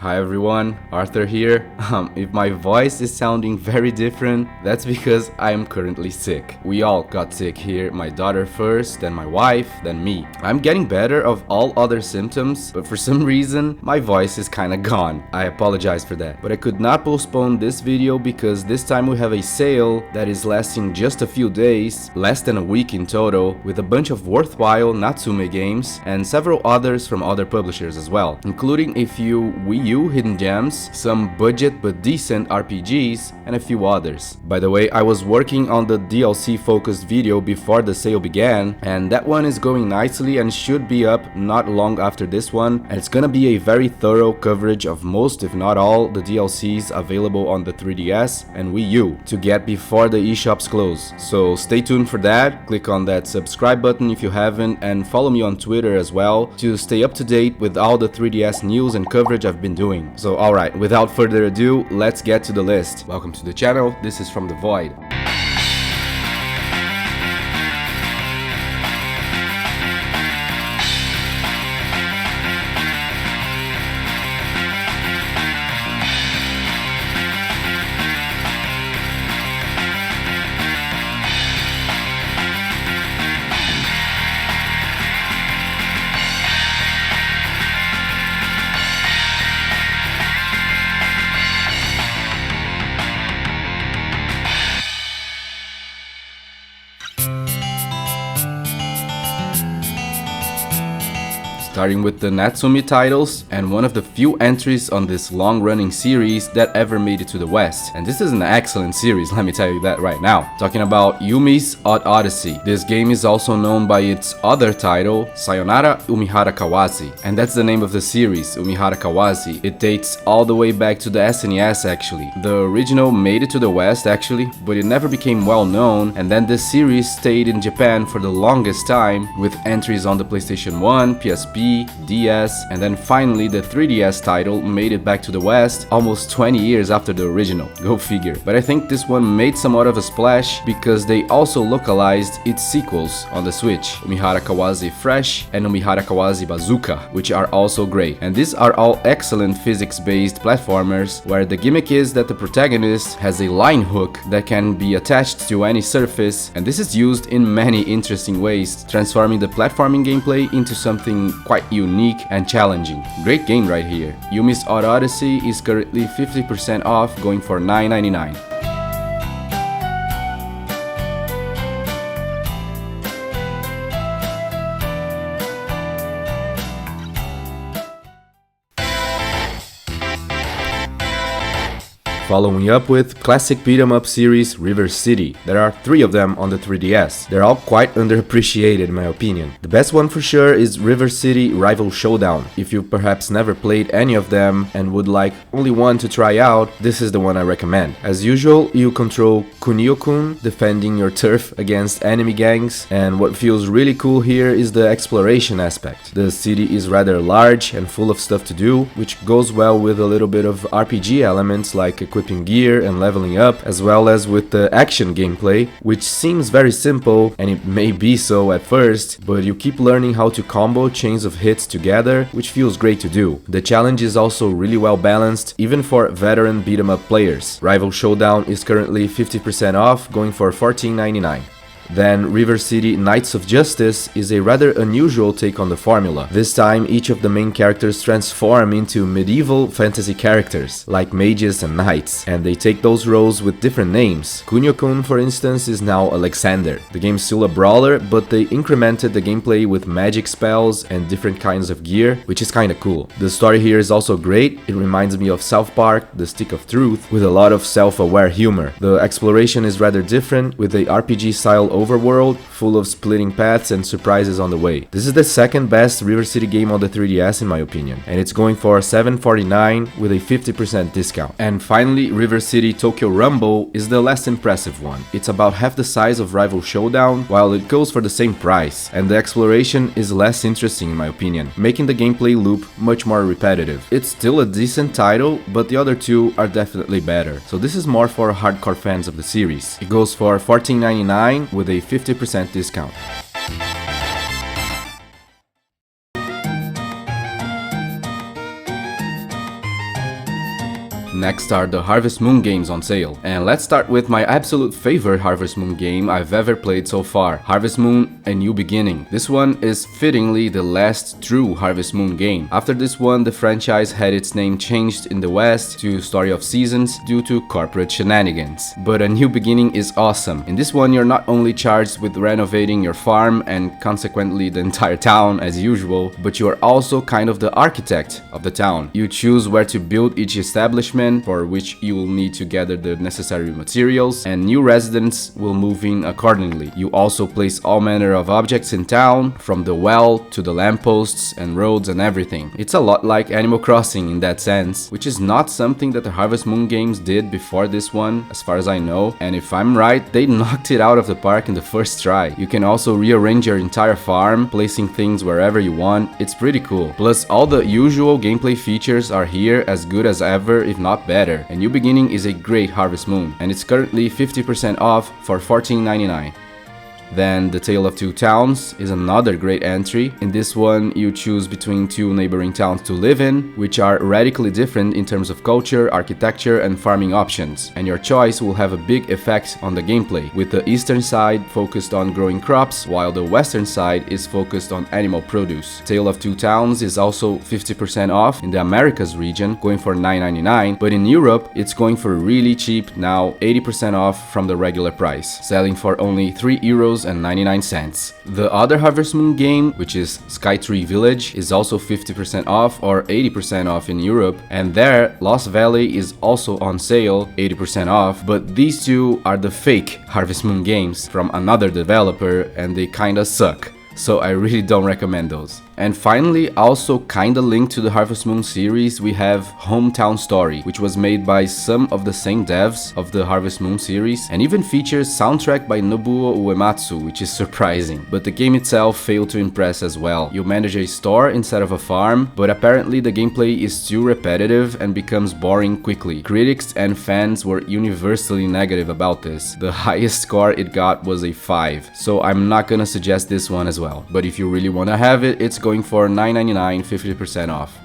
Hi everyone, Arthur here. If my voice is sounding very different, that's because I am currently sick. We all got sick here, my daughter first, then my wife, then me. I'm getting better of all other symptoms, but for some reason, my voice is kinda gone. I apologize for that. But I could not postpone this video because this time we have a sale that is lasting just a few days, less than a week in total, with a bunch of worthwhile NATSUME games and several others from other publishers as well, including a few Wii U hidden gems, some budget but decent RPGs, and a few others. By the way, I was working on the DLC focused video before the sale began, and that one is going nicely and should be up not long after this one, and it's gonna be a very thorough coverage of most if not all the DLCs available on the 3DS and Wii U to get before the eShops close. So stay tuned for that, click on that subscribe button if you haven't, and follow me on Twitter as well to stay up to date with all the 3DS news and coverage I've been doing. So alright, without further ado, let's get to the list. Welcome to the channel, this is From the Void. Starting with the NATSUME titles, and one of the few entries on this long-running series that ever made it to the West. And this is an excellent series, let me tell you that right now. Talking about Yumi's Odyssey. This game is also known by its other title, Sayonara Umihara Kawashi. And that's the name of the series, Umihara Kawashi. It dates all the way back to the SNES actually. The original made it to the West actually, but it never became well known, and then this series stayed in Japan for the longest time, with entries on the PlayStation 1, PSP, DS, and then finally the 3DS title made it back to the West almost 20 years after the original. Go figure. But I think this one made somewhat of a splash because they also localized its sequels on the Switch, Umihara Kawashi Fresh and Umihara Kawashi Bazooka, which are also great. And these are all excellent physics-based platformers where the gimmick is that the protagonist has a line hook that can be attached to any surface, and this is used in many interesting ways, transforming the platforming gameplay into something quite unique and challenging. Great game right here. Yumi's Odyssey is currently 50% off, going for $9.99. Following up with classic beat-em-up series River City. There are 3 of them on the 3DS. They're all quite underappreciated in my opinion. The best one for sure is River City Rival Showdown. If you perhaps never played any of them and would like only one to try out, this is the one I recommend. As usual, you control Kunio-kun, defending your turf against enemy gangs, and what feels really cool here is the exploration aspect. The city is rather large and full of stuff to do, which goes well with a little bit of RPG elements like equipping gear and leveling up, as well as with the action gameplay, which seems very simple, and it may be so at first, but you keep learning how to combo chains of hits together, which feels great to do. The challenge is also really well balanced, even for veteran beat 'em up players. Rival Showdown is currently 50% off, going for $14.99. Then River City Knights of Justice is a rather unusual take on the formula. This time each of the main characters transform into medieval fantasy characters, like mages and knights, and they take those roles with different names. Kunio-kun, for instance, is now Alexander. The game's still a brawler, but they incremented the gameplay with magic spells and different kinds of gear, which is kinda cool. The story here is also great. It reminds me of South Park, The Stick of Truth, with a lot of self-aware humor. The exploration is rather different, with a RPG style overworld full of splitting paths and surprises on the way. This is the second best River City game on the 3DS in my opinion, and it's going for $7.49 with a 50% discount. And finally, River City Tokyo Rumble is the less impressive one. It's about half the size of Rival Showdown, while it goes for the same price, and the exploration is less interesting in my opinion, making the gameplay loop much more repetitive. It's still a decent title, but the other two are definitely better. So this is more for hardcore fans of the series. It goes for $14.99 with a 50% discount. Next are the Harvest Moon games on sale. And let's start with my absolute favorite Harvest Moon game I've ever played so far, Harvest Moon: A New Beginning. This one is fittingly the last true Harvest Moon game. After this one, the franchise had its name changed in the West to Story of Seasons due to corporate shenanigans. But A New Beginning is awesome. In this one, you're not only charged with renovating your farm and consequently the entire town as usual, but you are also kind of the architect of the town. You choose where to build each establishment, for which you will need to gather the necessary materials, and new residents will move in accordingly. You also place all manner of objects in town, from the well to the lampposts and roads and everything. It's a lot like Animal Crossing in that sense, which is not something that the Harvest Moon games did before this one, as far as I know, and if I'm right, they knocked it out of the park in the first try. You can also rearrange your entire farm, placing things wherever you want. It's pretty cool. Plus, all the usual gameplay features are here, as good as ever, if not better. A New Beginning is a great Harvest Moon, and it's currently 50% off for $14.99. Then The Tale of Two Towns is another great entry. In this one, you choose between two neighboring towns to live in, which are radically different in terms of culture, architecture, and farming options. And your choice will have a big effect on the gameplay, with the eastern side focused on growing crops, while the western side is focused on animal produce. Tale of Two Towns is also 50% off in the Americas region, going for $9.99, but in Europe, it's going for really cheap now, 80% off from the regular price, selling for only €3.99. The other Harvest Moon game, which is Skytree Village, is also 50% off or 80% off in Europe, and there Lost Valley is also on sale, 80% off, but these two are the fake Harvest Moon games from another developer and they kinda suck. So I really don't recommend those. And finally, also kinda linked to the Harvest Moon series, we have Hometown Story, which was made by some of the same devs of the Harvest Moon series, and even features soundtrack by Nobuo Uematsu, which is surprising. But the game itself failed to impress as well. You manage a store instead of a farm, but apparently the gameplay is too repetitive and becomes boring quickly. Critics and fans were universally negative about this. The highest score it got was a 5, so I'm not gonna suggest this one as well. But if you really wanna have it, it's going for $9.99, 50% off.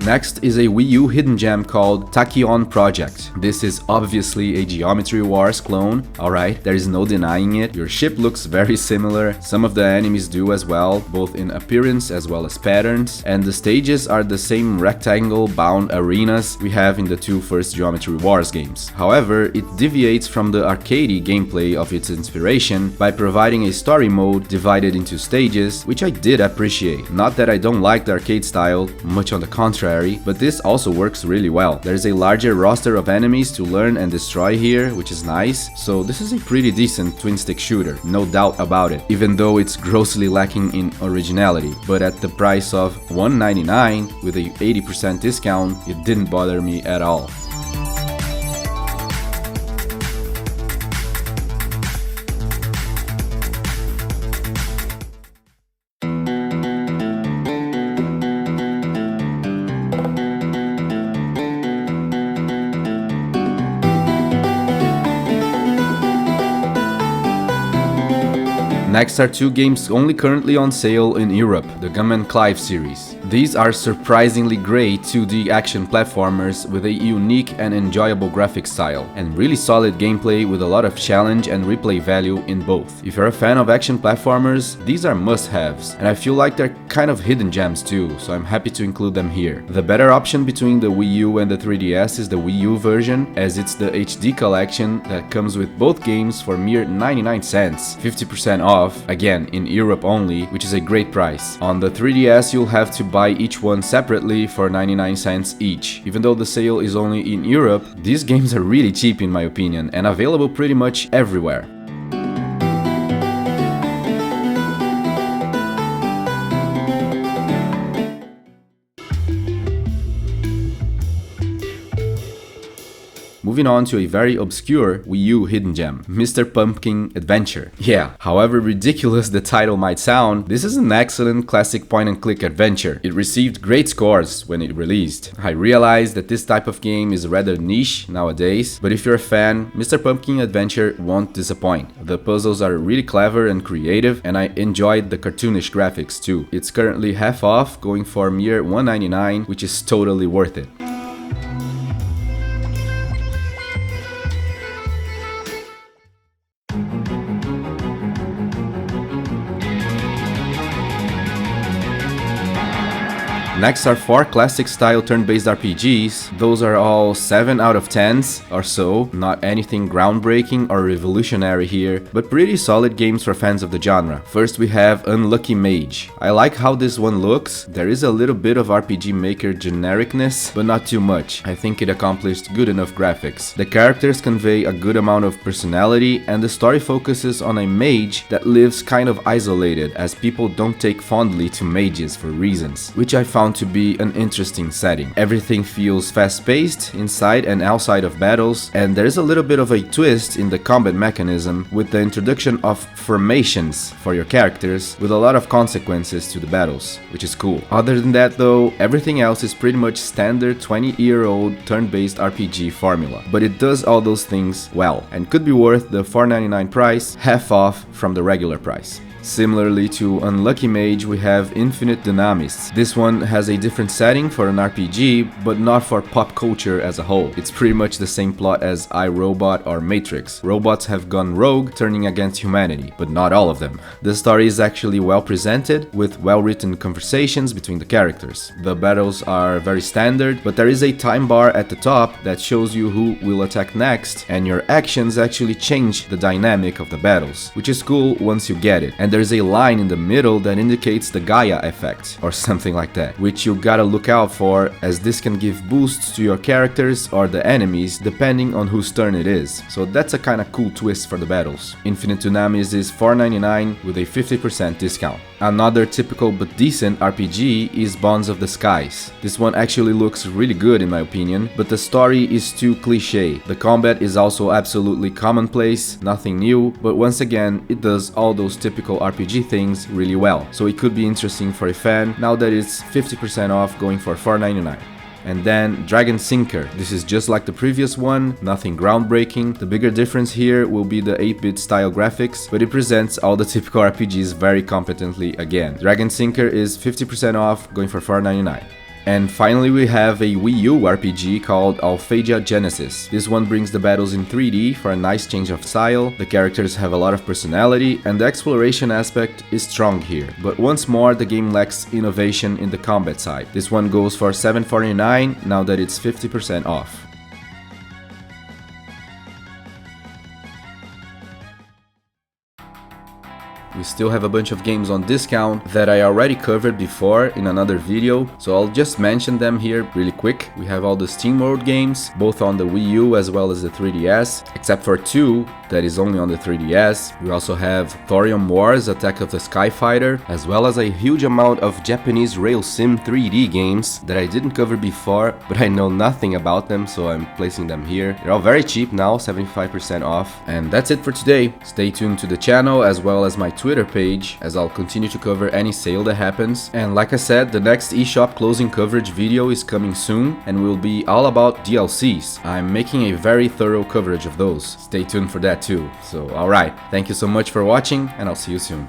Next is a Wii U hidden gem called Tachyon Project. This is obviously a Geometry Wars clone, alright, there is no denying it. Your ship looks very similar, some of the enemies do as well, both in appearance as well as patterns, and the stages are the same rectangle-bound arenas we have in the two first Geometry Wars games. However, it deviates from the arcadey gameplay of its inspiration by providing a story mode divided into stages, which I did appreciate. Not that I don't like the arcade style, much on the contrary, but this also works really well. There's a larger roster of enemies to learn and destroy here, which is nice, so this is a pretty decent twin-stick shooter, no doubt about it, even though it's grossly lacking in originality. But at the price of $1.99 with a 80% discount, it didn't bother me at all. Next are two games only currently on sale in Europe, the Gunman Clive series. These are surprisingly great 2D action platformers with a unique and enjoyable graphic style, and really solid gameplay with a lot of challenge and replay value in both. If you're a fan of action platformers, these are must-haves, and I feel like they're kind of hidden gems too, so I'm happy to include them here. The better option between the Wii U and the 3DS is the Wii U version, as it's the HD collection that comes with both games for mere 99 cents, 50% off, again in Europe only, which is a great price. On the 3DS you'll have to buy each one separately for 99 cents each. Even though the sale is only in Europe, these games are really cheap in my opinion and available pretty much everywhere. Moving on to a very obscure Wii U hidden gem, Mr. Pumpkin Adventure. Yeah, however ridiculous the title might sound, this is an excellent classic point-and-click adventure. It received great scores when it released. I realize that this type of game is rather niche nowadays, but if you're a fan, Mr. Pumpkin Adventure won't disappoint. The puzzles are really clever and creative, and I enjoyed the cartoonish graphics too. It's currently half off, going for mere $1.99, which is totally worth it. Next are 4 classic style turn-based RPGs. Those are all 7 out of 10s or so, not anything groundbreaking or revolutionary here, but pretty solid games for fans of the genre. First we have Unlucky Mage. I like how this one looks. There is a little bit of RPG Maker genericness, but not too much. I think it accomplished good enough graphics. The characters convey a good amount of personality, and the story focuses on a mage that lives kind of isolated, as people don't take fondly to mages for reasons, which I found to be an interesting setting. Everything feels fast-paced inside and outside of battles, and there's a little bit of a twist in the combat mechanism with the introduction of formations for your characters with a lot of consequences to the battles, which is cool. Other than that though, everything else is pretty much standard 20-year-old turn-based RPG formula, but it does all those things well and could be worth the $4.99 price, half off from the regular price. Similarly to Unlucky Mage, we have Infinite Dunamis. This one has a different setting for an RPG, but not for pop culture as a whole. It's pretty much the same plot as I, Robot or Matrix. Robots have gone rogue, turning against humanity, but not all of them. The story is actually well presented, with well-written conversations between the characters. The battles are very standard, but there is a time bar at the top that shows you who will attack next, and your actions actually change the dynamic of the battles, which is cool once you get it. And there's a line in the middle that indicates the Gaia effect, or something like that, which you gotta look out for, as this can give boosts to your characters or the enemies depending on whose turn it is. So that's a kinda cool twist for the battles. Infinite Dunamis is $4.99 with a 50% discount. Another typical but decent RPG is Bonds of the Skies. This one actually looks really good in my opinion, but the story is too cliché. The combat is also absolutely commonplace, nothing new, but once again, it does all those typical RPG things really well. So it could be interesting for a fan now that it's 50% off, going for $4.99. And then Dragon Sinker. This is just like the previous one, nothing groundbreaking. The bigger difference here will be the 8-bit style graphics, but it presents all the typical RPGs very competently again. Dragon Sinker is 50% off, going for $4.99. And finally we have a Wii U RPG called Alphadia Genesis. This one brings the battles in 3D for a nice change of style, the characters have a lot of personality, and the exploration aspect is strong here. But once more, the game lacks innovation in the combat side. This one goes for $7.49 now that it's 50% off. We still have a bunch of games on discount that I already covered before in another video, so I'll just mention them here really quick. We have all the Steam World games, both on the Wii U as well as the 3DS, except for 2 that is only on the 3DS. We also have Thorium Wars, Attack of the Skyfighter, as well as a huge amount of Japanese Rail Sim 3D games that I didn't cover before, but I know nothing about them, so I'm placing them here. They're all very cheap now, 75% off. And that's it for today. Stay tuned to the channel as well as my Twitter page, as I'll continue to cover any sale that happens. And like I said, the next eShop closing coverage video is coming soon and will be all about DLCs. I'm making a very thorough coverage of those. Stay tuned for that too. So alright, thank you so much for watching, and I'll see you soon.